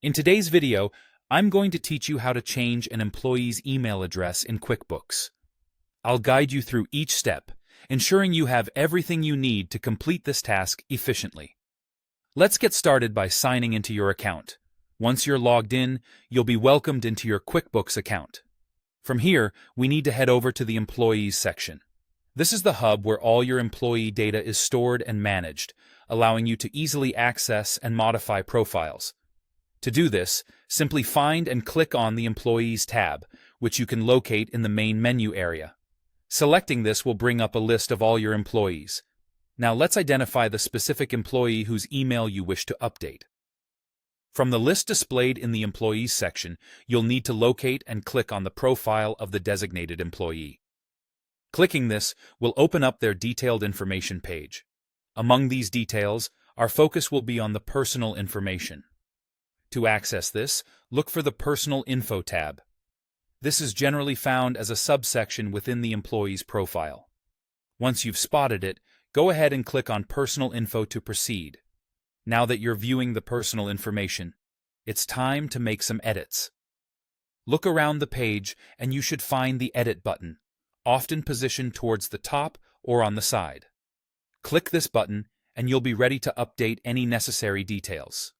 In today's video, I'm going to teach you how to change an employee's email address in QuickBooks. I'll guide you through each step, ensuring you have everything you need to complete this task efficiently. Let's get started by signing into your account. Once you're logged in, you'll be welcomed into your QuickBooks account. From here, we need to head over to the Employees section. This is the hub where all your employee data is stored and managed, allowing you to easily access and modify profiles. To do this, simply find and click on the Employees tab, which you can locate in the main menu area. Selecting this will bring up a list of all your employees. Now let's identify the specific employee whose email you wish to update. From the list displayed in the Employees section, you'll need to locate and click on the profile of the designated employee. Clicking this will open up their detailed information page. Among these details, our focus will be on the personal information. To access this, look for the Personal Info tab. This is generally found as a subsection within the employee's profile. Once you've spotted it, go ahead and click on Personal Info to proceed. Now that you're viewing the personal information, it's time to make some edits. Look around the page and you should find the Edit button, often positioned towards the top or on the side. Click this button and you'll be ready to update any necessary details.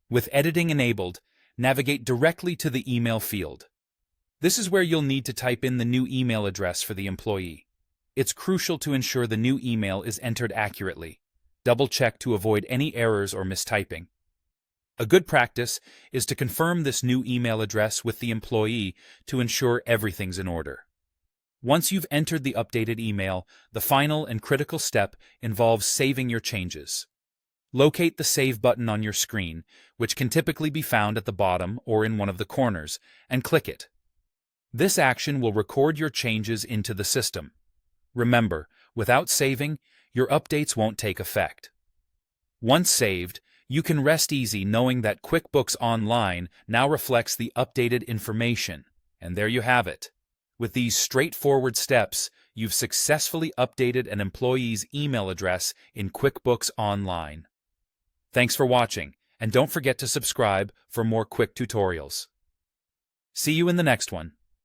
With editing enabled, navigate directly to the email field. This is where you'll need to type in the new email address for the employee. It's crucial to ensure the new email is entered accurately. Double-check to avoid any errors or mistyping. A good practice is to confirm this new email address with the employee to ensure everything's in order. Once you've entered the updated email, the final and critical step involves saving your changes. Locate the Save button on your screen, which can typically be found at the bottom or in one of the corners, and click it. This action will record your changes into the system. Remember, without saving, your updates won't take effect. Once saved, you can rest easy knowing that QuickBooks Online now reflects the updated information. And there you have it. With these straightforward steps, you've successfully updated an employee's email address in QuickBooks Online. Thanks for watching, and don't forget to subscribe for more quick tutorials. See you in the next one.